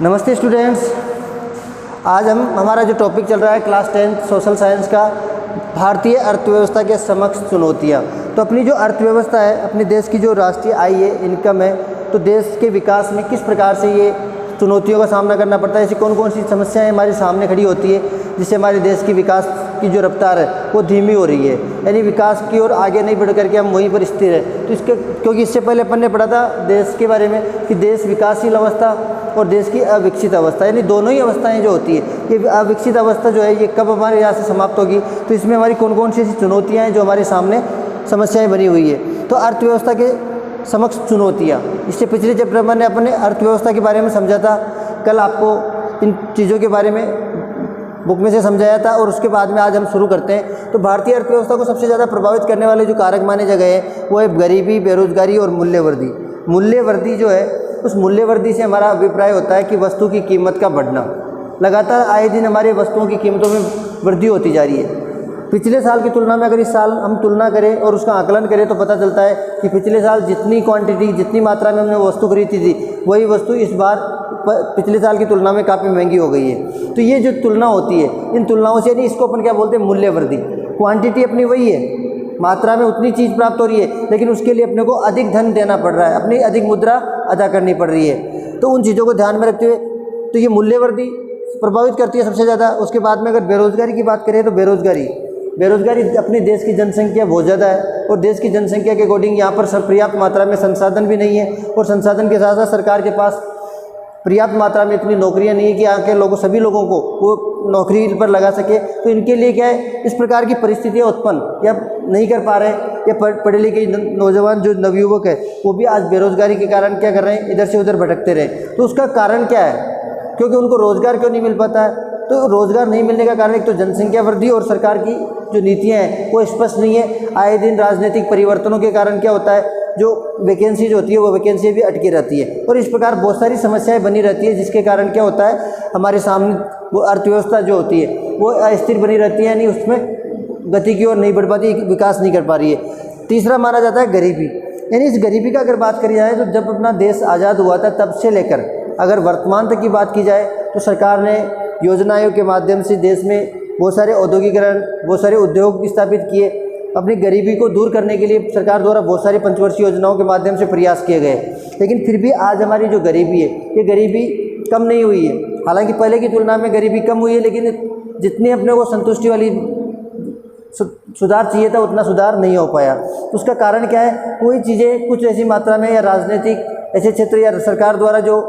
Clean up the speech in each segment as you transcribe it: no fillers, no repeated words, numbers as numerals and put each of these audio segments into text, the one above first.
नमस्ते स्टूडेंट्स। आज हमारा जो टॉपिक चल रहा है क्लास 10 सोशल साइंस का, भारतीय अर्थव्यवस्था के समक्ष चुनौतियाँ। तो अपनी जो अर्थव्यवस्था है, अपने देश की जो राष्ट्रीय आय है, इनकम है, तो देश के विकास में किस प्रकार से ये चुनौतियों का सामना करना पड़ता है, ऐसी कौन कौन सी समस्याएं हमारे सामने खड़ी होती है जिससे हमारे देश की विकास की जो रफ्तार है वो धीमी हो रही है, यानी विकास की ओर आगे नहीं बढ़ करके हम वहीं पर स्थिर है। तो इसके क्योंकि इससे पहले अपन ने पढ़ा था देश के बारे में कि देश विकासशील अवस्था और देश की अविकसित अवस्था, यानी दोनों ही अवस्थाएं जो होती है, ये अविकसित अवस्था जो है ये कब हमारे यहाँ से समाप्त होगी, तो इसमें हमारी कौन कौन सी ऐसी चुनौतियाँ हैं जो हमारे सामने समस्याएं बनी हुई है। तो अर्थव्यवस्था के समक्ष चुनौतियाँ, इससे पिछले चैप्टर में अपने अर्थव्यवस्था के बारे में समझा था। कल आपको इन चीज़ों के बारे में बुक में से समझाया था और उसके बाद में आज हम शुरू करते हैं। तो भारतीय अर्थव्यवस्था को सबसे ज़्यादा प्रभावित करने वाले जो कारक माने गए हैं वो है गरीबी, बेरोजगारी और मूल्यवृद्धि। मूल्यवृद्धि जो है, उस मूल्यवृद्धि से हमारा अभिप्राय होता है कि वस्तु की कीमत का बढ़ना। लगातार आए दिन हमारे वस्तुओं की कीमतों में वृद्धि होती जा रही है। पिछले साल की तुलना में अगर इस साल हम तुलना करें और उसका आकलन करें तो पता चलता है कि पिछले साल जितनी क्वांटिटी, जितनी मात्रा में हमने वस्तु खरीदी थी, वही वस्तु इस बार पिछले साल की तुलना में काफ़ी महंगी हो गई है। तो ये जो तुलना होती है, इन तुलनाओं से, यानी इसको अपन क्या बोलते हैं, मूल्यवृद्धि। क्वांटिटी अपनी वही है, मात्रा में उतनी चीज़ प्राप्त हो रही है, लेकिन उसके लिए अपने को अधिक धन देना पड़ रहा है, अपनी अधिक मुद्रा अदा करनी पड़ रही है। तो उन चीज़ों को ध्यान में रखते हुए तो ये मूल्यवृद्धि प्रभावित करती है सबसे ज़्यादा। उसके बाद में अगर बेरोजगारी की बात करें तो बेरोजगारी अपने देश की जनसंख्या बहुत ज़्यादा है और देश की जनसंख्या के अकॉर्डिंग यहाँ पर पर्याप्त मात्रा में संसाधन भी नहीं है, और संसाधन के साथ साथ सरकार के पास पर्याप्त मात्रा में इतनी नौकरियां नहीं है कि यहाँ के लोगों, सभी लोगों को वो नौकरी पर लगा सके। तो इनके लिए क्या है, इस प्रकार की परिस्थितियाँ उत्पन्न या नहीं कर पा रहे हैं, या पढ़े लिखे नौजवान जो नवयुवक है वो भी आज बेरोजगारी के कारण क्या कर रहे हैं, इधर से उधर भटकते रहे। तो उसका कारण क्या है, क्योंकि उनको रोज़गार क्यों नहीं मिल पाता है। तो रोज़गार नहीं मिलने का कारण एक तो जनसंख्या वृद्धि और सरकार की जो नीतियाँ हैं वो स्पष्ट नहीं है। आए दिन राजनीतिक परिवर्तनों के कारण क्या होता है, जो वैकेंसी जो होती है वो वैकेंसी भी अटकी रहती है, और इस प्रकार बहुत सारी समस्याएं बनी रहती है, जिसके कारण क्या होता है, हमारे सामने वो अर्थव्यवस्था जो होती है वो अस्थिर बनी रहती है, यानी उसमें गति की ओर नहीं बढ़ पाती, विकास नहीं कर पा रही है। तीसरा माना जाता है गरीबी, यानी इस गरीबी का अगर बात करी जाए तो जब अपना देश आज़ाद हुआ था तब से लेकर अगर वर्तमान तक की बात की जाए तो सरकार ने योजनाओं के माध्यम से देश में बहुत सारे औद्योगिकरण, बहुत सारे उद्योग स्थापित किए। अपनी गरीबी को दूर करने के लिए सरकार द्वारा बहुत सारी पंचवर्षीय योजनाओं के माध्यम से प्रयास किए गए, लेकिन फिर भी आज हमारी जो गरीबी है ये गरीबी कम नहीं हुई है। हालांकि पहले की तुलना में गरीबी कम हुई है, लेकिन जितनी अपने को संतुष्टि वाली सुधार चाहिए था उतना सुधार नहीं हो पाया। तो उसका कारण क्या है, वही चीज़ें कुछ ऐसी मात्रा में या राजनीतिक ऐसे क्षेत्र या सरकार द्वारा जो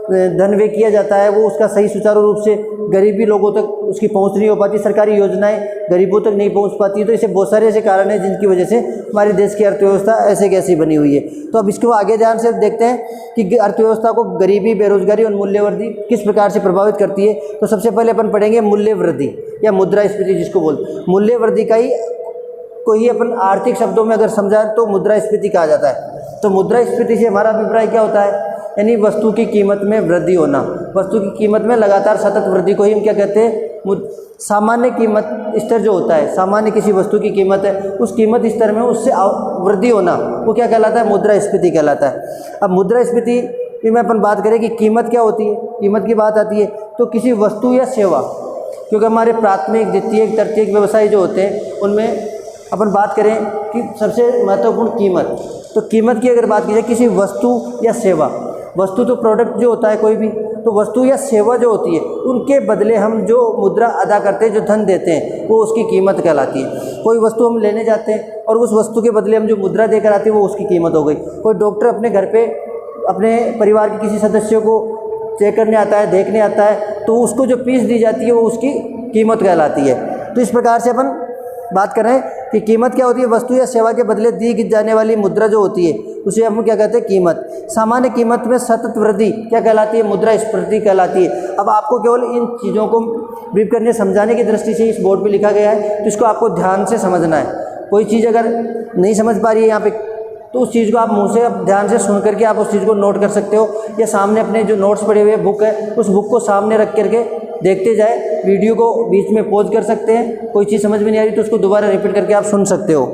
धन व्यय किया जाता है वो उसका सही सुचारू रूप से गरीबी लोगों तक उसकी पहुंच नहीं हो पाती, सरकारी योजनाएं गरीबों तक नहीं पहुंच पाती। तो इसे बहुत सारे ऐसे कारण हैं जिनकी वजह से हमारे देश की अर्थव्यवस्था ऐसे कैसी बनी हुई है। तो अब इसको आगे ध्यान से देखते हैं कि अर्थव्यवस्था को गरीबी, बेरोजगारी और मूल्यवृद्धि किस प्रकार से प्रभावित करती है। तो सबसे पहले अपन पढ़ेंगे मूल्यवृद्धि या मुद्रास्फीति जिसको बोलते। मूल्यवृद्धि का ही कोई अपन आर्थिक शब्दों में अगर समझा तो मुद्रास्फीति कहा जाता है। तो मुद्रास्फीति से हमारा अभिप्राय क्या होता है, यानी वस्तु की कीमत में वृद्धि होना। वस्तु की कीमत में लगातार सतत वृद्धि को ही हम क्या कहते हैं, सामान्य कीमत स्तर जो होता है, सामान्य किसी वस्तु की कीमत है उस कीमत स्तर में उससे वृद्धि होना वो क्या कहलाता है, मुद्रास्फीति कहलाता है। अब मुद्रास्फीति में अपन बात करें कि कीमत क्या होती है, कीमत की बात आती है तो किसी वस्तु या सेवा, क्योंकि हमारे प्राथमिक, द्वितीयक, तृतीयक व्यवसाय जो होते हैं उनमें अपन बात करें कि सबसे महत्वपूर्ण कीमत, तो कीमत की अगर बात की जाए किसी वस्तु या सेवा, वस्तु तो प्रोडक्ट जो होता है कोई भी, तो वस्तु या सेवा जो होती है उनके बदले हम जो मुद्रा अदा करते हैं, जो धन देते हैं वो उसकी कीमत कहलाती है। कोई वस्तु हम लेने जाते हैं और उस वस्तु के बदले हम जो मुद्रा देकर आते हैं वो उसकी कीमत हो गई। कोई डॉक्टर अपने घर पे अपने परिवार के किसी सदस्य को चेक करने आता है, देखने आता है, तो उसको जो फीस दी जाती है वो उसकी कीमत कहलाती है। तो इस प्रकार से अपन बात कर रहे हैं कि कीमत क्या होती है, वस्तु या सेवा के बदले दी जाने वाली मुद्रा जो होती है उसे हम क्या कहते हैं, कीमत। सामान्य कीमत में सतत वृद्धि क्या कहलाती है, मुद्रास्फीति कहलाती है। अब आपको केवल इन चीज़ों को ब्रीफ करने समझाने की दृष्टि से इस बोर्ड पे लिखा गया है, तो इसको आपको ध्यान से समझना है। कोई चीज़ अगर नहीं समझ पा रही है यहाँ पे तो उस चीज़ को आप मुँह से ध्यान से सुन करके आप उस चीज़ को नोट कर सकते हो, या सामने अपने जो नोट्स पड़े हुए बुक है उस बुक को सामने रख करके देखते जाए। वीडियो को बीच में पॉज कर सकते हैं, कोई चीज़ समझ में नहीं आ रही तो उसको दोबारा रिपीट करके आप सुन सकते हो।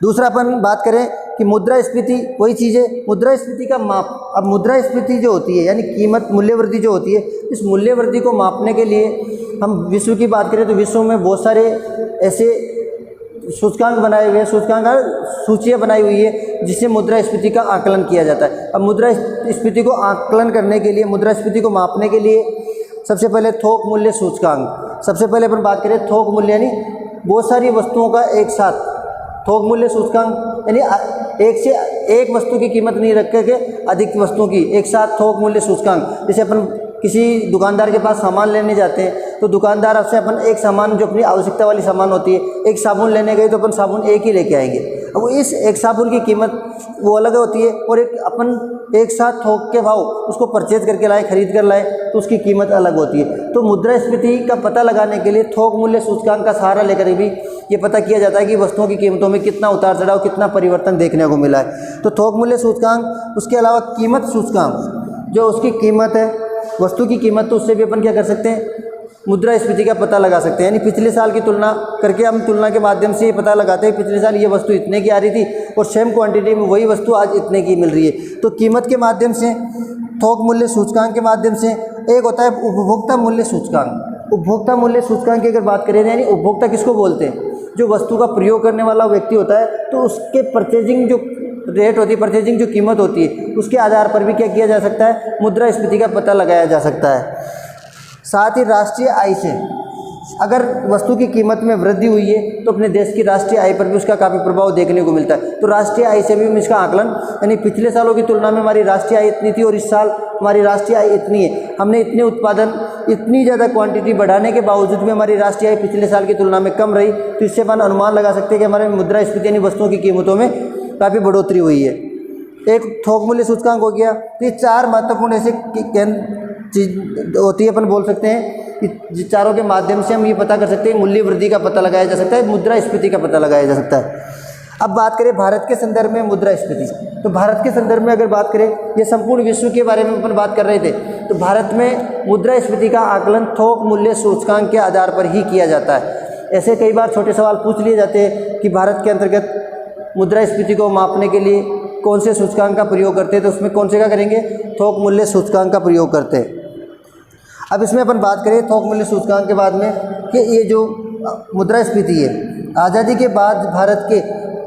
दूसरा अपन बात करें कि मुद्रास्फीति वही चीज़ है, मुद्रास्फीति का माप। अब मुद्रास्फीति जो होती है यानी कीमत मूल्य वृद्धि जो होती है, इस मूल्य वृद्धि को मापने के लिए हम विश्व की बात करें तो विश्व में बहुत सारे ऐसे सूचकांक बनाए हुए हैं, सूचकांक सूचियाँ बनाई हुई है जिससे मुद्रास्फीति का आकलन किया जाता है। अब मुद्रास्फीति को आकलन करने के लिए, मुद्रास्फीति को मापने के लिए सबसे पहले थोक मूल्य सूचकांक, सबसे पहले अपन बात करें थोक मूल्य यानी बहुत सारी वस्तुओं का एक साथ थोक मूल्य सूचकांक यानी एक वस्तु की कीमत नहीं रख करके अधिक वस्तुओं की एक साथ थोक मूल्य सूचकांक। जैसे अपन किसी दुकानदार के पास सामान लेने जाते हैं तो दुकानदार आपसे अपन एक सामान जो अपनी आवश्यकता वाली सामान होती है, एक साबुन लेने गए तो अपन साबुन एक ही लेके आएंगे। अब इस एक साबुन की कीमत वो अलग होती है और एक अपन एक साथ थोक के भाव उसको परचेज करके लाए, खरीद कर लाए तो उसकी कीमत अलग होती है। तो मुद्रास्फीति का पता लगाने के लिए थोक मूल्य सूचकांक का सहारा लेकर भी ये पता किया जाता है कि वस्तुओं की कीमतों में कितना उतार चढ़ाव, कितना परिवर्तन देखने को मिला है। तो थोक मूल्य सूचकांक, उसके अलावा कीमत सूचकांक जो उसकी कीमत है, वस्तु की कीमत, तो उससे भी अपन क्या कर सकते हैं, मुद्रास्फीति का पता लगा सकते हैं। यानी पिछले साल की तुलना करके हम तुलना के माध्यम से ये पता लगाते हैं पिछले साल ये वस्तु इतने की आ रही थी और सेम क्वांटिटी में वही वस्तु आज इतने की मिल रही है। तो कीमत के माध्यम से, थोक मूल्य सूचकांक के माध्यम से, एक होता है उपभोक्ता मूल्य सूचकांक। उपभोक्ता मूल्य सूचकांक की अगर बात करें यानी उपभोक्ता किसको बोलते हैं, जो वस्तु का प्रयोग करने वाला व्यक्ति होता है, तो उसके परचेजिंग जो रेट होती है, परचेजिंग जो कीमत होती है, उसके आधार पर भी क्या किया जा सकता है, मुद्रास्फीति का पता लगाया जा सकता है। साथ ही राष्ट्रीय आय से अगर वस्तु की कीमत में वृद्धि हुई है तो अपने देश की राष्ट्रीय आय पर भी उसका काफ़ी प्रभाव देखने को मिलता है। तो राष्ट्रीय आय से भी हम इसका आकलन, यानी पिछले सालों की तुलना में हमारी राष्ट्रीय आय इतनी थी और इस साल हमारी राष्ट्रीय आय इतनी है, हमने इतने उत्पादन, इतनी ज़्यादा क्वांटिटी बढ़ाने के बावजूद भी हमारी राष्ट्रीय आय पिछले साल की तुलना में कम रही, तो इससे अपन अनुमान लगा सकते हैं कि हमारे मुद्रास्फीति यानी वस्तुओं की कीमतों में काफ़ी बढ़ोतरी हुई है। एक थोक मूल्य सूचकांक हो गया। तो ये चार महत्वपूर्ण ऐसे चीज होती है, अपन बोल सकते हैं कि चारों के माध्यम से हम ये पता कर सकते हैं मूल्य वृद्धि का पता लगाया जा सकता है, मुद्रास्फीति का पता लगाया जा सकता है। अब बात करें भारत के संदर्भ में मुद्रास्फीति, तो भारत के संदर्भ में अगर बात करें, ये संपूर्ण विश्व के बारे में अपन बात कर रहे थे, तो भारत में मुद्रास्फीति का आकलन थोक मूल्य सूचकांक के आधार पर ही किया जाता है। ऐसे कई बार छोटे सवाल पूछ लिए जाते हैं कि भारत के अंतर्गत मुद्रास्फीति को मापने के लिए कौन से सूचकांक का प्रयोग करते हैं, तो उसमें कौन से का करेंगे, थोक मूल्य सूचकांक का प्रयोग करते हैं। अब इसमें अपन बात करें थोक मूल्य सूचकांक के बाद में कि ये जो मुद्रास्फीति है, आज़ादी के बाद भारत के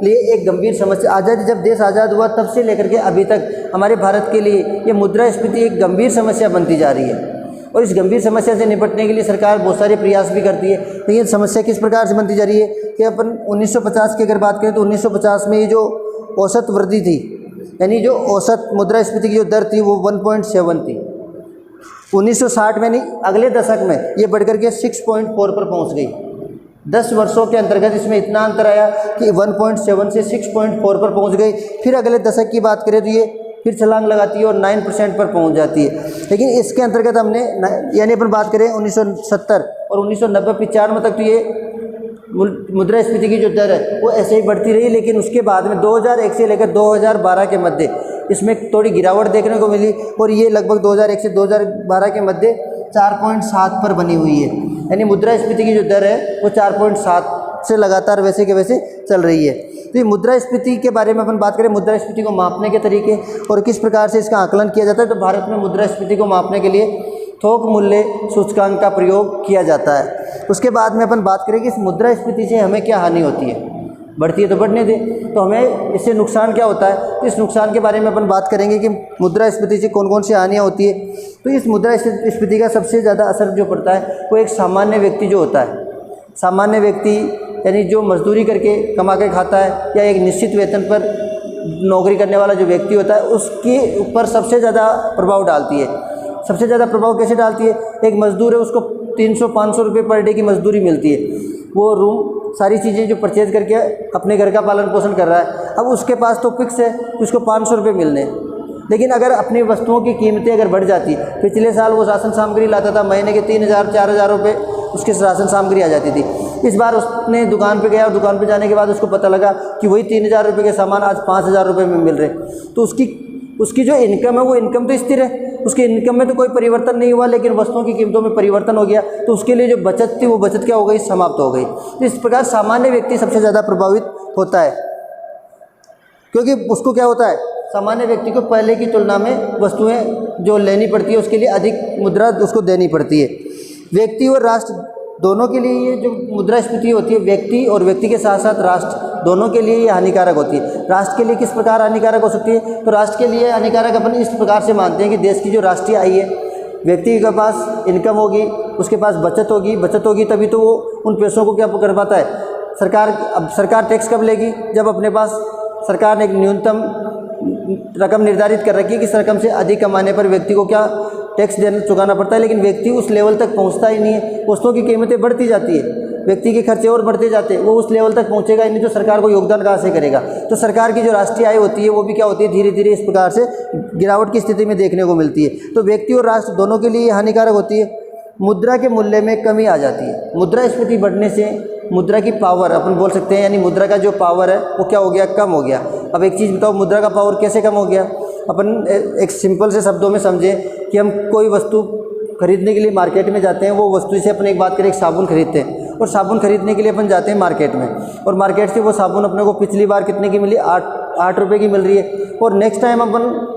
लिए एक गंभीर समस्या, आज़ादी जब देश आज़ाद हुआ तब से लेकर के अभी तक हमारे भारत के लिए ये मुद्रास्फीति एक गंभीर समस्या बनती जा रही है। और इस गंभीर समस्या से निपटने के लिए सरकार बहुत सारे प्रयास भी करती है। लेकिन समस्या किस प्रकार से बनती जा रही है कि अपन 1950 की अगर बात करें तो 1950 में ये जो औसत वृद्धि थी, यानी जो औसत मुद्रास्फीति की जो दर थी वो 1.7 थी। 1960 में, नहीं अगले दशक में ये बढ़कर के 6.4 पर पहुंच गई। 10 वर्षों के अंतर्गत इसमें इतना अंतर आया कि 1.7 से 6.4 पर पहुंच गई। फिर अगले दशक की बात करें तो ये फिर छलांग लगाती है और 9% पर पहुंच जाती है। लेकिन इसके अंतर्गत हमने, यानी अपन बात करें 1970 और 1990-95 तक, तो ये मुद्रास्फीति की जो दर है वो ऐसे ही बढ़ती रही। लेकिन उसके बाद में 2001 से लेकर 2012 के मध्य इसमें थोड़ी गिरावट देखने को मिली और ये लगभग 2001 से 2012 के मध्य 4.7 पर बनी हुई है। यानी मुद्रास्फीति की जो दर है वो 4.7 से लगातार वैसे के वैसे चल रही है। तो ये मुद्रास्फीति के बारे में अपन बात करें, मुद्रास्फीति को मापने के तरीके और किस प्रकार से इसका आकलन किया जाता है, तो भारत में मुद्रास्फीति को मापने के लिए थोक मूल्य सूचकांक का प्रयोग किया जाता है। उसके बाद में अपन बात करें कि इस मुद्रास्फीति से हमें क्या हानि होती है, बढ़ती है तो बढ़ने दें, तो हमें इससे नुकसान क्या होता है, तो इस नुकसान के बारे में अपन बात करेंगे कि मुद्रास्फीति से कौन कौन सी हानियाँ होती है। तो इस मुद्रास्फीति का सबसे ज़्यादा असर जो पड़ता है वो एक सामान्य व्यक्ति जो होता है, सामान्य व्यक्ति यानी जो मजदूरी करके कमा के खाता है या एक निश्चित वेतन पर नौकरी करने वाला जो व्यक्ति होता है, उसके ऊपर सबसे ज़्यादा प्रभाव डालती है। सबसे ज़्यादा प्रभाव कैसे डालती है, एक मजदूर है उसको 300-500 रुपये पर डे की मजदूरी मिलती है, वो रूम सारी चीज़ें जो परचेज करके अपने घर का पालन पोषण कर रहा है। अब उसके पास तो फिक्स है उसको 500 रुपये मिलने, लेकिन अगर अपनी वस्तुओं की कीमतें अगर बढ़ जाती, पिछले साल वो राशन सामग्री लाता था, महीने के 3000-4000 रुपये उसकी राशन सामग्री आ जाती थी। इस बार उसने दुकान पे गया और दुकान पे जाने के बाद उसको पता लगा कि वही 3000 रुपये के सामान आज 5000 रुपये में मिल रहे, तो उसकी जो इनकम है वो इनकम तो स्थिर है, उसकी इनकम में तो कोई परिवर्तन नहीं हुआ, लेकिन वस्तुओं की कीमतों में परिवर्तन हो गया, तो उसके लिए जो बचत थी वो बचत क्या हो गई, समाप्त हो गई। तो इस प्रकार सामान्य व्यक्ति सबसे ज़्यादा प्रभावित होता है। क्योंकि उसको क्या होता है, सामान्य व्यक्ति को पहले की तुलना में वस्तुएं जो लेनी पड़ती है उसके लिए अधिक मुद्रा उसको देनी पड़ती है। व्यक्ति और राष्ट्र दोनों के लिए ये जो मुद्रास्फीति होती है, व्यक्ति और व्यक्ति के साथ साथ राष्ट्र दोनों के लिए ये हानिकारक होती है। राष्ट्र के लिए किस प्रकार हानिकारक हो सकती है, तो राष्ट्र के लिए हानिकारक अपन इस प्रकार से मानते हैं कि देश की जो राष्ट्रीय आय है, व्यक्ति के पास इनकम होगी, उसके पास बचत होगी तभी तो वो उन पैसों को क्या कर पाता है। अब सरकार टैक्स कब लेगी, जब अपने पास सरकार ने एक न्यूनतम रकम निर्धारित कर रखी है कि इस रकम से अधिक कमाने पर व्यक्ति को क्या टैक्स देना चुकाना पड़ता है, लेकिन व्यक्ति उस लेवल तक पहुंचता ही नहीं है। वस्तुओं की कीमतें बढ़ती जाती है, व्यक्ति के खर्चे और बढ़ते जाते हैं, वो उस लेवल तक पहुंचेगा ही नहीं, तो सरकार को योगदान कहाँ से करेगा। तो सरकार की जो राष्ट्रीय आय होती है वो भी क्या होती है, धीरे धीरे इस प्रकार से गिरावट की स्थिति में देखने को मिलती है। तो व्यक्ति और राष्ट्र दोनों के लिए हानिकारक होती है। मुद्रा के मूल्य में कमी आ जाती है। मुद्रास्फीति बढ़ने से मुद्रा की पावर अपन बोल सकते हैं, यानी मुद्रा का जो पावर है वो क्या हो गया, कम हो गया। अब एक चीज़ बताओ, मुद्रा का पावर कैसे कम हो गया। अपन एक सिंपल से शब्दों में समझें कि हम कोई वस्तु खरीदने के लिए मार्केट में जाते हैं, वो वस्तु से अपन एक बात करें, एक साबुन खरीदते हैं, और साबुन खरीदने के लिए अपन जाते हैं मार्केट में, और मार्केट से वो साबुन अपने को पिछली बार कितने की मिली, 8 रुपये की मिल रही है, और नेक्स्ट टाइम अपन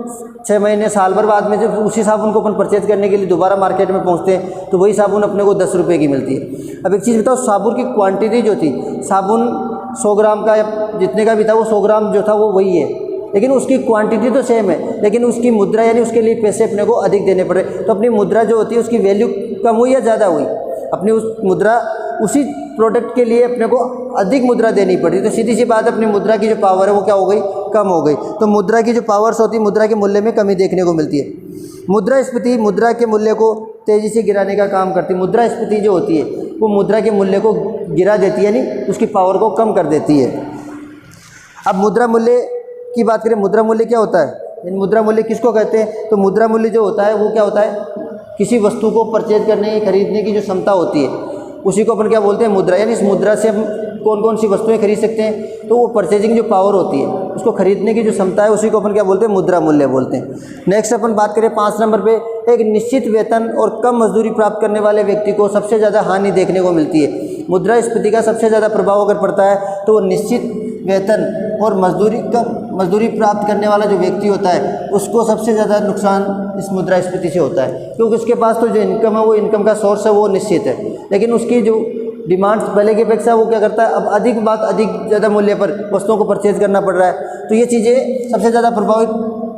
6 महीने साल भर बाद में जब उसी साबुन को अपन परचेज करने के लिए दोबारा मार्केट में पहुंचते हैं तो वही साबुन अपने को 10 रुपये की मिलती है। अब एक चीज़ बताओ, साबुन की क्वांटिटी जो थी, साबुन 100 ग्राम का या जितने का भी था वो 100 ग्राम जो था वो वही है, लेकिन उसकी क्वांटिटी तो सेम है, लेकिन उसकी मुद्रा यानी उसके लिए पैसे अपने को अधिक देने पड़े। तो अपनी मुद्रा जो होती है उसकी वैल्यू कम हुई या ज़्यादा हुई, अपनी उस मुद्रा उसी प्रोडक्ट के लिए अपने को अधिक मुद्रा देनी पड़ी। तो सीधी सी बात, अपनी मुद्रा की जो पावर है वो क्या हो गई, कम हो गई। तो मुद्रा की जो पावर्स होती है, मुद्रा के मूल्य में कमी देखने को मिलती है। मुद्रास्फीति मुद्रा के मूल्य को तेज़ी से गिराने का काम करती है। मुद्रास्फीति जो होती है वो मुद्रा के मूल्य को गिरा देती है, यानी उसकी पावर को कम कर देती है। अब मुद्रा मूल्य की बात करें, मुद्रा मूल्य क्या होता है, मुद्रा मूल्य किसको कहते हैं, तो मुद्रा मूल्य जो होता है वो क्या होता है, किसी वस्तु को परचेज करने खरीदने की जो क्षमता होती है उसी को अपन क्या बोलते हैं, मुद्रा। यानी इस मुद्रा से हम कौन कौन सी वस्तुएं खरीद सकते हैं, तो वो परचेजिंग जो पावर होती है उसको खरीदने की जो क्षमता है उसी को अपन क्या बोलते हैं, मुद्रा मूल्य बोलते हैं। नेक्स्ट अपन बात करें 5 नंबर पे, एक निश्चित वेतन और कम मजदूरी प्राप्त करने वाले व्यक्ति को सबसे ज़्यादा हानि देखने को मिलती है। मुद्रास्फीति का सबसे ज़्यादा प्रभाव अगर पड़ता है तो वो निश्चित वेतन और मजदूरी प्राप्त करने वाला जो व्यक्ति होता है उसको सबसे ज़्यादा नुकसान इस मुद्रास्फीति से होता है, क्योंकि उसके पास तो जो इनकम है वो इनकम का सोर्स है वो निश्चित है, लेकिन उसकी जो डिमांड्स पहले की अपेक्षा वो क्या करता है, अब अधिक ज़्यादा मूल्य पर वस्तुओं को परचेज करना पड़ रहा है। तो ये चीज़ें सबसे ज़्यादा प्रभावित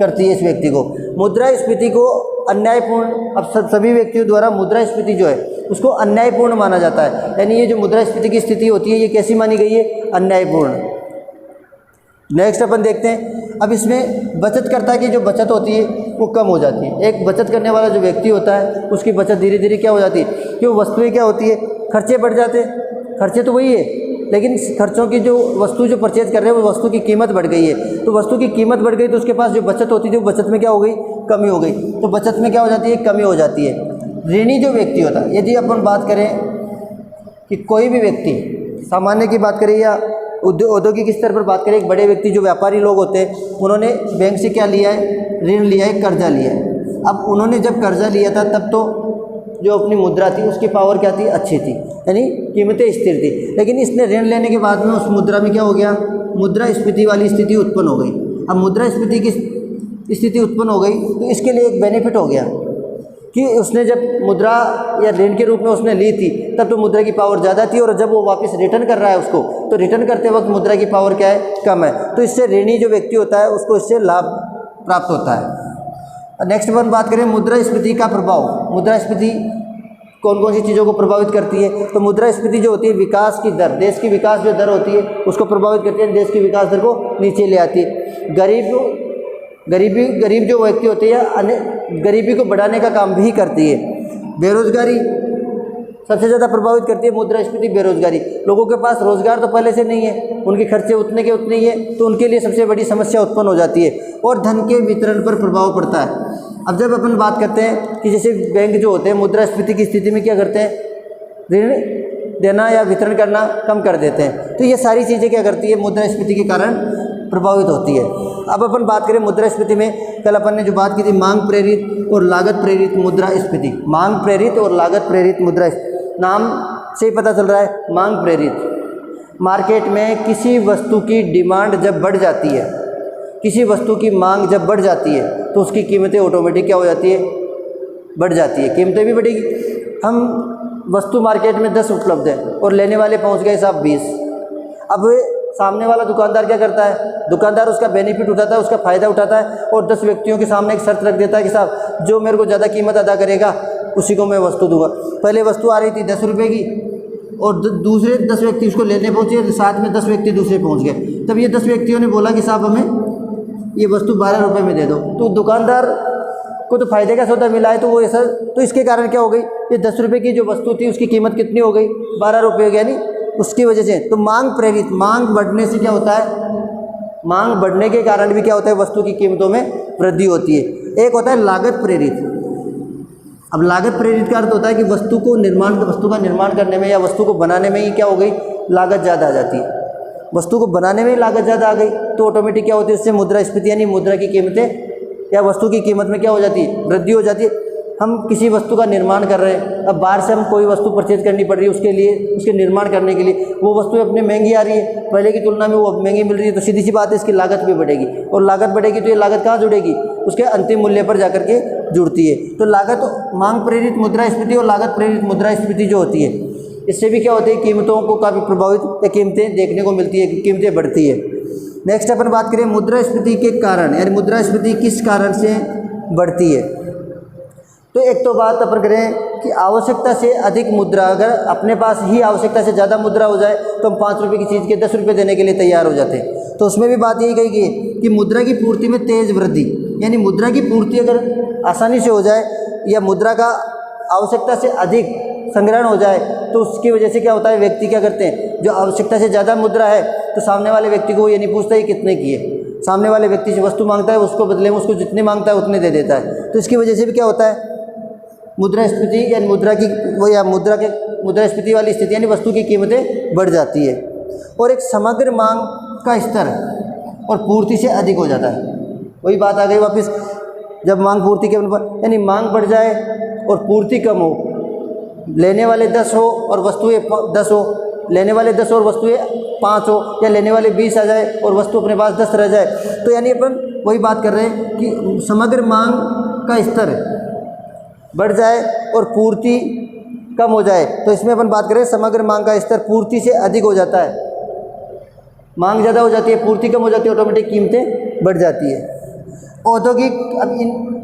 करती है इस व्यक्ति को। मुद्रास्फीति को अन्यायपूर्ण, अब सभी व्यक्तियों द्वारा मुद्रास्फीति जो है उसको अन्यायपूर्ण माना जाता है। यानी ये जो मुद्रास्फीति की स्थिति होती है ये कैसी मानी गई है, अन्यायपूर्ण। नेक्स्ट अपन देखते हैं, अब इसमें बचतकर्ता की जो बचत होती है वो कम हो जाती है। एक बचत करने वाला जो व्यक्ति होता है उसकी बचत धीरे धीरे क्या हो जाती है, क्यों वस्तुएं क्या होती है, खर्चे बढ़ जाते हैं, खर्चे तो वही है, लेकिन खर्चों की जो वस्तु जो परचेज कर रहे हैं वो वस्तु की कीमत बढ़ गई है। तो वस्तु की कीमत बढ़ गई तो उसके पास जो बचत होती थी वो बचत में क्या हो गई, कमी हो गई। तो बचत में क्या हो जाती है, कमी हो जाती है। ऋणी जो व्यक्ति होता है, यदि अपन बात करें कि कोई भी व्यक्ति सामान्य की बात करें या औद्योगिक स्तर पर बात करें, एक बड़े व्यक्ति जो व्यापारी लोग होते हैं उन्होंने बैंक से क्या लिया है, ऋण लिया है, कर्जा लिया है। अब उन्होंने जब कर्जा लिया था तब तो जो अपनी मुद्रा थी उसकी पावर क्या थी, अच्छी थी, यानी कीमतें स्थिर थी। लेकिन इसने ऋण लेने के बाद में उस मुद्रा में क्या हो गया, मुद्रास्फीति वाली स्थिति उत्पन्न हो गई। अब मुद्रास्फीति की स्थिति उत्पन्न हो गई तो इसके लिए एक बेनिफिट हो गया कि उसने जब मुद्रा या ऋण के रूप में उसने ली थी तब तो मुद्रा की पावर ज़्यादा थी, और जब वो वापस रिटर्न कर रहा है उसको, तो रिटर्न करते वक्त मुद्रा की पावर क्या है, कम है। तो इससे ऋणी जो व्यक्ति होता है उसको इससे लाभ प्राप्त होता है। नेक्स्ट अपन बात करें मुद्रास्फीति का प्रभाव। मुद्रास्फीति कौन कौन सी चीज़ों को प्रभावित करती है, तो मुद्रास्फीति जो होती है विकास की दर, देश की विकास जो दर होती है उसको प्रभावित करती है, देश की विकास दर को नीचे ले आती है। गरीब जो व्यक्ति होते हैं गरीबी को बढ़ाने का काम भी करती है। बेरोजगारी सबसे ज़्यादा प्रभावित करती है मुद्रास्फीति, बेरोजगारी। लोगों के पास रोजगार तो पहले से नहीं है, उनके खर्चे उतने के उतने ही है, तो उनके लिए सबसे बड़ी समस्या उत्पन्न हो जाती है। और धन के वितरण पर प्रभाव पड़ता है। अब जब अपन बात करते हैं कि जैसे बैंक जो होते हैं मुद्रास्फीति की स्थिति में क्या करते हैं, ऋण देना या वितरण करना कम कर देते हैं, तो ये सारी चीज़ें क्या करती है, मुद्रास्फीति के कारण प्रभावित होती है। अब अपन बात करें मुद्रास्फीति में, कल अपन ने जो बात की थी मांग प्रेरित और लागत प्रेरित मुद्रास्फीति। मांग प्रेरित और लागत प्रेरित मुद्रास्फीति, नाम से ही पता चल रहा है, मांग प्रेरित। मार्केट में किसी वस्तु की डिमांड जब बढ़ जाती है किसी वस्तु की मांग जब बढ़ जाती है तो उसकी कीमतें ऑटोमेटिक क्या हो जाती है, बढ़ जाती है, कीमतें भी बढ़ेगी। हम वस्तु मार्केट में 10 उपलब्ध है और लेने वाले पहुंच गए साहब 20। अब सामने वाला दुकानदार क्या करता है, दुकानदार उसका बेनिफिट उठाता है, उसका फ़ायदा उठाता है और 10 व्यक्तियों के सामने एक शर्त रख देता है कि साहब जो मेरे को ज़्यादा कीमत अदा करेगा उसी को मैं वस्तु दूंगा। पहले वस्तु आ रही थी 10 रुपये की और दूसरे 10 व्यक्ति उसको लेने पहुँचे, साथ में 10 व्यक्ति दूसरे पहुँच गए। तब ये 10 व्यक्तियों ने बोला कि साहब हमें ये वस्तु 12 रुपये में दे दो, तो दुकानदार को तो फ़ायदे का सौदा मिला है, तो वो ऐसा, तो इसके कारण क्या हो गई, ये 10 रुपये की जो वस्तु थी उसकी कीमत कितनी हो गई, 12 रुपये हो गया। यानी उसकी वजह से तो मांग प्रेरित, मांग बढ़ने से क्या होता है, मांग बढ़ने के कारण भी क्या होता है, वस्तु की कीमतों में वृद्धि होती है। एक होता है लागत प्रेरित। अब लागत प्रेरित का अर्थ होता है कि वस्तु का निर्माण करने में या वस्तु को बनाने में ही क्या हो गई, लागत ज़्यादा आ जाती है। वस्तु को बनाने में ही लागत ज़्यादा आ गई तो ऑटोमेटिक क्या होती है, उससे मुद्रास्फीति यानी मुद्रा की कीमतें या वस्तु की कीमत में क्या हो जाती है, वृद्धि हो जाती है। हम किसी वस्तु का निर्माण कर रहे हैं, अब बाहर से हम कोई वस्तु परचेज करनी पड़ रही है, उसके लिए, उसके निर्माण करने के लिए वो वस्तु अपने महंगी आ रही है, पहले की तुलना में वो अब महंगी मिल रही है, तो सीधी सी बात है इसकी लागत भी बढ़ेगी और लागत बढ़ेगी तो ये लागत कहाँ जुड़ेगी, उसके अंतिम मूल्य पर जाकर के जुड़ती है। तो लागत मांग प्रेरित मुद्रास्फीति और लागत प्रेरित मुद्रास्फीति जो होती है, इससे भी क्या होती है, कीमतों को काफ़ी प्रभावित या कीमतें देखने को मिलती है, कीमतें बढ़ती है। नेक्स्ट अपन बात करें मुद्रास्फीति के कारण, यानी मुद्रास्फीति किस कारण से बढ़ती है। तो एक तो बात अपन करें कि आवश्यकता से अधिक मुद्रा, अगर अपने पास ही आवश्यकता से ज़्यादा मुद्रा हो जाए तो हम 5 रुपये की चीज़ के 10 रुपये देने के लिए तैयार हो जाते हैं। तो उसमें भी बात यही कही गई कि मुद्रा की पूर्ति में तेज़ वृद्धि, यानी मुद्रा की पूर्ति अगर आसानी से हो जाए या मुद्रा का आवश्यकता से अधिक संग्रहण हो जाए तो उसकी वजह से क्या होता है, व्यक्ति क्या करते हैं, जो आवश्यकता से ज़्यादा मुद्रा है तो सामने वाले व्यक्ति को ये नहीं पूछता है कितने की है, सामने वाले व्यक्ति से वस्तु मांगता है, उसको बदले में उसको जितने मांगता है उतने दे देता है। तो इसकी वजह से भी क्या होता है, मुद्रास्फीति यानी मुद्रा की वो या मुद्रास्फीति वाली स्थिति यानी वस्तु की कीमतें बढ़ जाती है। और एक समग्र मांग का स्तर और पूर्ति से अधिक हो जाता है। वही बात आ गई वापस, जब मांग पूर्ति के यानी मांग बढ़ जाए और पूर्ति कम हो, लेने वाले 10 हो और वस्तुएं 10 हो, लेने वाले 10 और वस्तुएं 5 हो, या लेने वाले 20 आ जाए और वस्तु अपने पास 10 रह जाए, तो यानी अपन वही बात कर रहे हैं कि समग्र मांग का स्तर बढ़ जाए और पूर्ति कम हो जाए। तो इसमें अपन बात करें समग्र मांग का स्तर पूर्ति से अधिक हो जाता है, मांग ज़्यादा हो जाती है, पूर्ति कम हो जाती है, ऑटोमेटिक कीमतें बढ़ जाती है। औद्योगिक, अब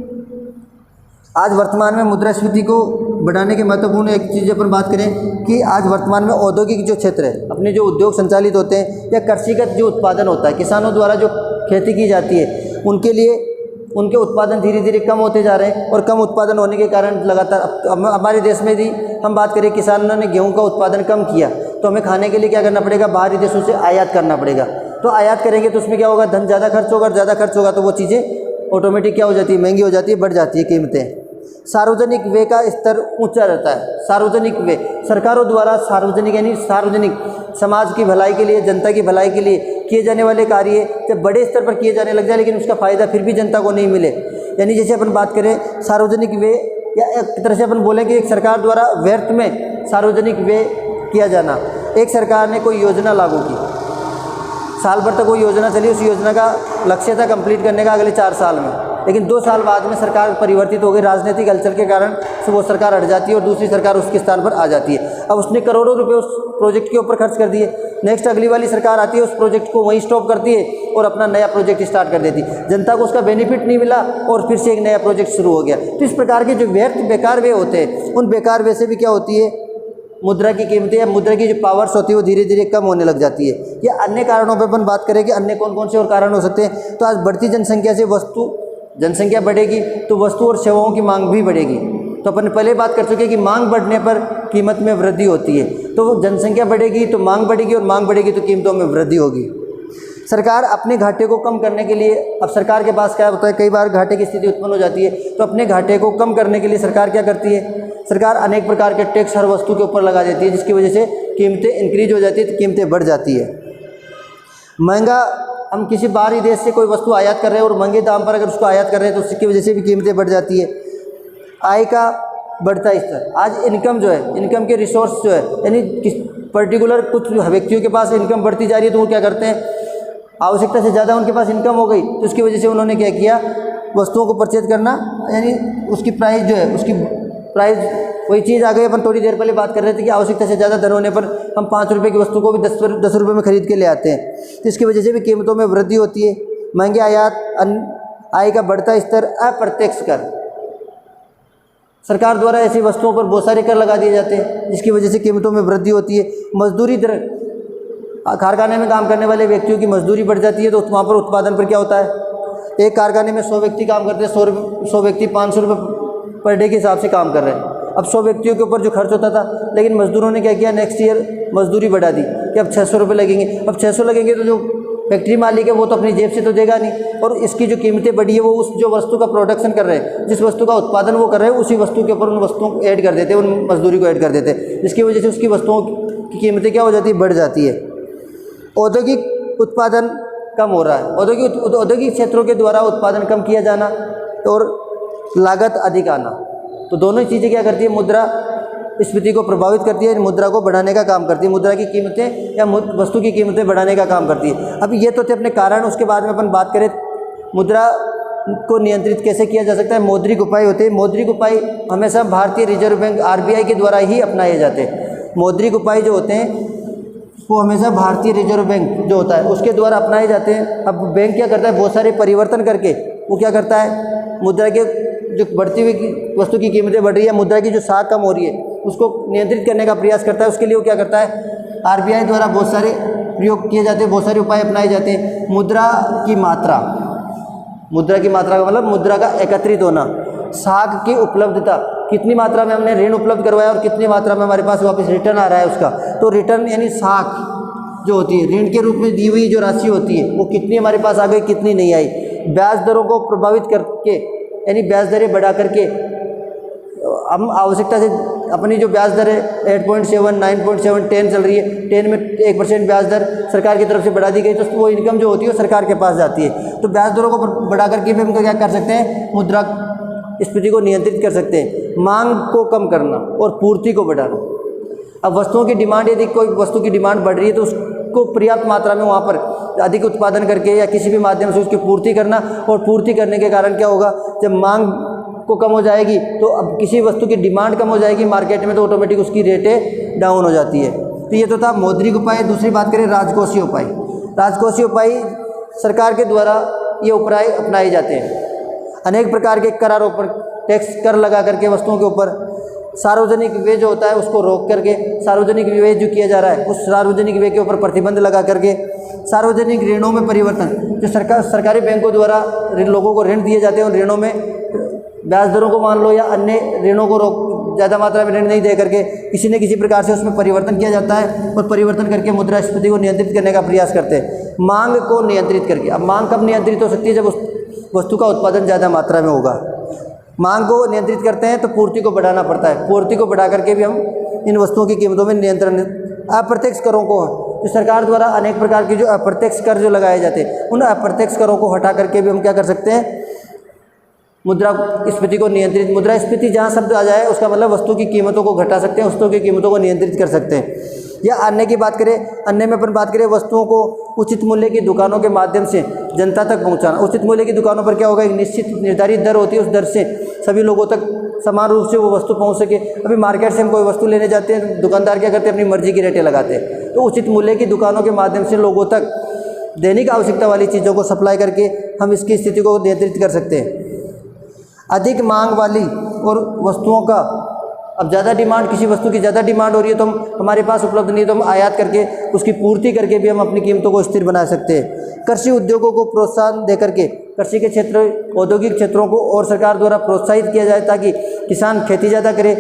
आज वर्तमान में मुद्रास्फीति को बढ़ाने के महत्वपूर्ण एक चीज़ अपन बात करें कि आज वर्तमान में औद्योगिक जो क्षेत्र है, अपने जो उद्योग संचालित होते हैं या कृषिगत जो उत्पादन होता है, किसानों द्वारा जो खेती की जाती है, उनके लिए उनके उत्पादन धीरे धीरे कम होते जा रहे हैं और कम उत्पादन होने के कारण लगातार हमारे देश में भी हम बात करें, किसानों ने गेहूं का उत्पादन कम किया तो हमें खाने के लिए क्या करना पड़ेगा, बाहरी देशों से आयात करना पड़ेगा। तो आयात करेंगे तो उसमें क्या होगा, धन ज़्यादा खर्च होगा, और ज़्यादा खर्च होगा तो वो चीज़ें ऑटोमेटिक क्या हो जाती है, महंगी हो जाती है, बढ़ जाती है कीमतें। सार्वजनिक व्यय का स्तर ऊंचा रहता है। सार्वजनिक व्यय, सरकारों द्वारा सार्वजनिक यानी सार्वजनिक समाज की भलाई के लिए, जनता की भलाई के लिए किए जाने वाले कार्य जब बड़े स्तर पर किए जाने लग जाए लेकिन उसका फ़ायदा फिर भी जनता को नहीं मिले, यानी जैसे अपन बात करें सार्वजनिक व्यय, या एक तरह से अपन बोलें कि एक सरकार द्वारा व्यर्थ में सार्वजनिक व्यय किया जाना। एक सरकार ने कोई योजना लागू की, साल भर तक वो योजना चली, उस योजना का लक्ष्य था कंप्लीट करने का अगले 4 साल में, लेकिन 2 साल बाद में सरकार परिवर्तित हो गई, राजनीतिक हलचल के कारण से वो सरकार हट जाती है और दूसरी सरकार उसके स्थान पर आ जाती है। अब उसने करोड़ों रुपए उस प्रोजेक्ट के ऊपर खर्च कर दिए, नेक्स्ट अगली वाली सरकार आती है, उस प्रोजेक्ट को वहीं स्टॉप करती है और अपना नया प्रोजेक्ट स्टार्ट कर देती है। जनता को उसका बेनिफिट नहीं मिला और फिर से एक नया प्रोजेक्ट शुरू हो गया। तो इस प्रकार के जो व्यर्थ बेकार व्यय होते हैं, उन बेकार व्यय से भी क्या होती है, मुद्रा की कीमतें या मुद्रा की जो पावर्स होती है वो धीरे धीरे कम होने लग जाती है। या अन्य कारणों पर अपन बात करें कि अन्य कौन कौन से और कारण हो सकते हैं, तो आज बढ़ती जनसंख्या से जनसंख्या बढ़ेगी तो वस्तु और सेवाओं की मांग भी बढ़ेगी। तो अपन पहले बात कर चुके हैं कि मांग बढ़ने पर कीमत में वृद्धि होती है, तो जनसंख्या बढ़ेगी तो मांग बढ़ेगी और मांग बढ़ेगी तो कीमतों में वृद्धि होगी। सरकार अपने घाटे को कम करने के लिए, अब सरकार के पास क्या होता है, कई बार घाटे की स्थिति उत्पन्न हो जाती है, तो अपने घाटे को कम करने के लिए सरकार क्या करती है, सरकार अनेक प्रकार के टैक्स हर वस्तु के ऊपर लगा देती है, जिसकी वजह से कीमतें इंक्रीज हो जाती है, तो कीमतें बढ़ जाती है। महंगा, हम किसी बाहरी देश से कोई वस्तु आयात कर रहे हैं और महंगे दाम पर अगर उसको आयात कर रहे हैं तो उसकी वजह से भी कीमतें बढ़ जाती है। आय का बढ़ता स्तर, आज इनकम जो है, इनकम के रिसोर्स जो है, यानी किस पर्टिकुलर कुछ व्यक्तियों के पास इनकम बढ़ती जा रही है तो वो क्या करते हैं, आवश्यकता से ज़्यादा उनके पास इनकम हो गई तो उसकी वजह से उन्होंने क्या किया, वस्तुओं को परचेज करना, यानी उसकी प्राइस जो है उसकी प्राइस वही चीज़ आ गई। अपन थोड़ी देर पहले बात कर रहे थे कि आवश्यकता से ज़्यादा धन होने पर हम 5 रुपये की वस्तु को भी 10 रुपये में खरीद के ले आते हैं। तो इसकी वजह से भी कीमतों में वृद्धि होती है। महंगे आयात आय का बढ़ता स्तर, अप्रत्यक्ष कर, सरकार द्वारा ऐसी वस्तुओं पर बहुत सारे कर लगा दिए जाते हैं जिसकी वजह से कीमतों में वृद्धि होती है। मजदूरी दर, कारखाने में काम करने वाले व्यक्तियों की मजदूरी बढ़ जाती है तो वहाँ पर उत्पादन पर क्या होता है, एक कारखाने में 100 व्यक्ति काम करते हैं, 100 व्यक्ति 500 रुपये पर डे के हिसाब से काम कर रहे हैं। अब 100 व्यक्तियों के ऊपर जो खर्च होता था, लेकिन मजदूरों ने क्या किया, नेक्स्ट ईयर मजदूरी बढ़ा दी कि अब 600 रुपये लगेंगे। अब 600 लगेंगे तो जो फैक्ट्री मालिक है वो तो अपनी जेब से तो देगा नहीं, और इसकी जो कीमतें बढ़ी है वो उस जो वस्तु का प्रोडक्शन कर रहे हैं, जिस वस्तु का उत्पादन वो कर रहे हैं, उसी वस्तु के ऊपर उन वस्तुओं को ऐड कर देते हैं, उन मजदूरी को ऐड कर देते हैं, जिसकी वजह से उसकी वस्तुओं की कीमतें क्या हो जाती है, बढ़ जाती है। औद्योगिक उत्पादन कम हो रहा है, औद्योगिक क्षेत्रों के द्वारा उत्पादन कम किया जाना और लागत अधिक आना, तो दोनों ही चीज़ें क्या करती है, मुद्रा स्फीति को प्रभावित करती है, मुद्रा को बढ़ाने का काम करती है, मुद्रा की कीमतें या वस्तु की कीमतें बढ़ाने का काम करती है। अब ये तो थे अपने कारण। उसके बाद में अपन बात करें मुद्रा को नियंत्रित कैसे किया जा सकता है। मौद्रिक उपाय होते हैं। मौद्रिक उपाय हमेशा भारतीय रिजर्व बैंक RBI के द्वारा ही अपनाए जाते हैं। मौद्रिक उपाय जो होते हैं वो हमेशा भारतीय रिजर्व बैंक जो होता है उसके द्वारा अपनाए जाते हैं। अब बैंक क्या करता है, बहुत सारे परिवर्तन करके वो क्या करता है, मुद्रा के जो बढ़ती हुई वस्तु की कीमतें बढ़ रही है, मुद्रा की जो साख कम हो रही है उसको नियंत्रित करने का प्रयास करता है। उसके लिए वो क्या करता है, RBI द्वारा बहुत सारे प्रयोग किए जाते हैं, बहुत सारे उपाय अपनाए जाते हैं। मुद्रा की मात्रा का मतलब मुद्रा का एकत्रित होना, साख की उपलब्धता, कितनी मात्रा में हमने ऋण उपलब्ध करवाया और कितनी मात्रा में हमारे पास वापस रिटर्न आ रहा है उसका, तो रिटर्न यानी साख जो होती है, ऋण के रूप में दी हुई जो राशि होती है वो कितनी हमारे पास आ गई, कितनी नहीं आई। ब्याज दरों को प्रभावित करके, यानी ब्याज दरें बढ़ा करके हम आवश्यकता से अपनी जो ब्याज दर है 8.7, 9.7, 10 चल रही है, 10 में 1% ब्याज दर सरकार की तरफ से बढ़ा दी गई, तो वो इनकम जो होती है वो सरकार के पास जाती है। तो ब्याज दरों को बढ़ा करके भी हम क्या कर सकते हैं, मुद्रा स्फीति को नियंत्रित कर सकते हैं। मांग को कम करना और पूर्ति को बढ़ाना। अब वस्तुओं की डिमांड, यदि कोई वस्तु की डिमांड बढ़ रही है तो उसको पर्याप्त मात्रा में वहाँ पर अधिक उत्पादन करके या किसी भी माध्यम से उसकी पूर्ति करना, और पूर्ति करने के कारण क्या होगा, जब मांग को कम हो जाएगी तो अब किसी वस्तु की डिमांड कम हो जाएगी मार्केट में, तो ऑटोमेटिक उसकी रेटें डाउन हो जाती है। तो ये तो था मौद्रिक उपाय। दूसरी बात करें राजकोषीय उपाय। राजकोषीय उपाय सरकार के द्वारा ये उपाय अपनाए जाते हैं। अनेक प्रकार के करारों पर टैक्स कर लगा करके वस्तुओं के ऊपर सार्वजनिक व्यय जो होता है उसको रोक करके, सार्वजनिक व्यय जो किया जा रहा है उस सार्वजनिक व्यय के ऊपर प्रतिबंध लगा करके, सार्वजनिक ऋणों में परिवर्तन, जो सरकारी बैंकों द्वारा लोगों को ऋण दिए जाते हैं उन ऋणों में ब्याज दरों को मान लो या अन्य ऋणों को रोक, ज़्यादा मात्रा में ऋण नहीं दे करके किसी न किसी प्रकार से उसमें परिवर्तन किया जाता है, और परिवर्तन करके मुद्रास्फीति को नियंत्रित करने का प्रयास करते हैं। मांग को नियंत्रित करके, अब मांग कब नियंत्रित हो सकती है, जब उस वस्तु का उत्पादन ज़्यादा मात्रा में होगा। मांग को नियंत्रित करते हैं तो पूर्ति को बढ़ाना पड़ता है, पूर्ति को बढ़ा करके भी हम इन वस्तुओं की कीमतों में नियंत्रण। अप्रत्यक्ष करों को, जो सरकार द्वारा अनेक प्रकार के जो अप्रत्यक्ष कर जो लगाए जाते हैं उन अप्रत्यक्ष करों को हटा करके भी हम क्या कर सकते हैं, मुद्रास्फीति को नियंत्रित। मुद्रास्फीति जहाँ शब्द आ जाए उसका मतलब वस्तु की कीमतों को घटा सकते हैं, वस्तुओं की कीमतों को नियंत्रित कर सकते हैं। या अन्य की बात करें, अन्य में अपन बात करें वस्तुओं को उचित मूल्य की दुकानों के माध्यम से जनता तक पहुंचाना। उचित मूल्य की दुकानों पर क्या होगा, एक निश्चित निर्धारित दर होती है, उस दर से सभी लोगों तक समान रूप से वो वस्तु पहुंच सके। अभी मार्केट से हम कोई वस्तु लेने जाते हैं, दुकानदार क्या करते हैं, अपनी मर्जी की रेटें लगाते हैं। तो उचित मूल्य की दुकानों के माध्यम से लोगों तक दैनिक आवश्यकता वाली चीज़ों को सप्लाई करके हम इसकी स्थिति को नियंत्रित कर सकते हैं। अधिक मांग वाली और वस्तुओं का, अब ज़्यादा डिमांड, किसी वस्तु की ज़्यादा डिमांड हो रही है तो हम हमारे पास उपलब्ध नहीं है तो हम आयात करके उसकी पूर्ति करके भी हम अपनी कीमतों को स्थिर बना सकते हैं। कृषि उद्योगों को प्रोत्साहन देकर के कृषि के क्षेत्र, औद्योगिक क्षेत्रों को और सरकार द्वारा प्रोत्साहित किया जाए ताकि किसान खेती ज़्यादा करे,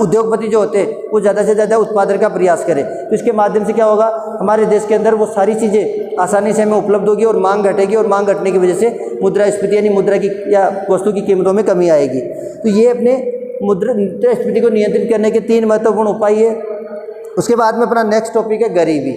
उद्योगपति जो होते हैं वो ज़्यादा से ज़्यादा उत्पादन का प्रयास करें। तो इसके माध्यम से क्या होगा, हमारे देश के अंदर वो सारी चीज़ें आसानी से हमें उपलब्ध होगी और मांग घटेगी, और मांग घटने की वजह से मुद्रास्फीति यानी मुद्रा की या वस्तु की कीमतों में कमी आएगी। तो ये अपने मुद्रास्फीति को नियंत्रित करने के 3 महत्वपूर्ण उपाय है। उसके बाद में अपना नेक्स्ट टॉपिक है गरीबी।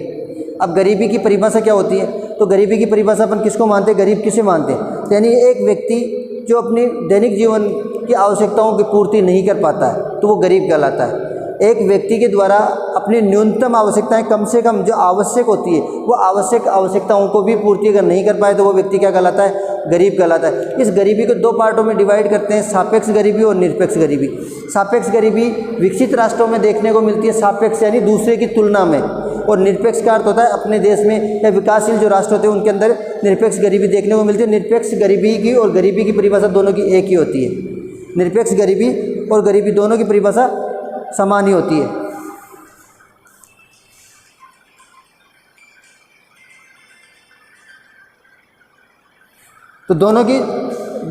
अब गरीबी की परिभाषा क्या होती है, तो गरीबी की परिभाषा अपन किसको मानते हैं, गरीब किसे मानते हैं, यानी एक व्यक्ति जो अपनी दैनिक जीवन की आवश्यकताओं की पूर्ति नहीं कर पाता है तो वो गरीब कहलाता है। एक व्यक्ति के द्वारा अपनी न्यूनतम आवश्यकताएं कम से कम जो आवश्यक होती है वो आवश्यकताओं को भी पूर्ति अगर नहीं कर पाए तो वो व्यक्ति क्या कहलाता है, गरीब कहलाता है। इस गरीबी को दो पार्टों में डिवाइड करते हैं, सापेक्ष गरीबी और निरपेक्ष गरीबी। सापेक्ष गरीबी विकसित राष्ट्रों में देखने को मिलती है, सापेक्ष यानी दूसरे की तुलना में, और निरपेक्ष का अर्थ होता है अपने देश में या विकासशील जो राष्ट्र होते हैं उनके अंदर निरपेक्ष गरीबी देखने को मिलती है। निरपेक्ष गरीबी की और गरीबी की परिभाषा दोनों की एक ही होती है। निरपेक्ष गरीबी और गरीबी दोनों की परिभाषा समान ही होती है। तो दोनों की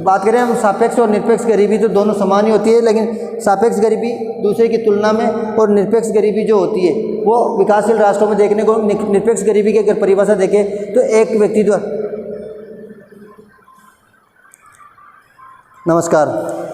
बात करें हम, सापेक्ष और निरपेक्ष गरीबी तो दोनों समान ही होती है, लेकिन सापेक्ष गरीबी दूसरे की तुलना में और निरपेक्ष गरीबी जो होती है वो विकासशील राष्ट्रों में देखने को। निरपेक्ष गरीबी की अगर परिभाषा देखें तो एक व्यक्ति द्वारा, नमस्कार।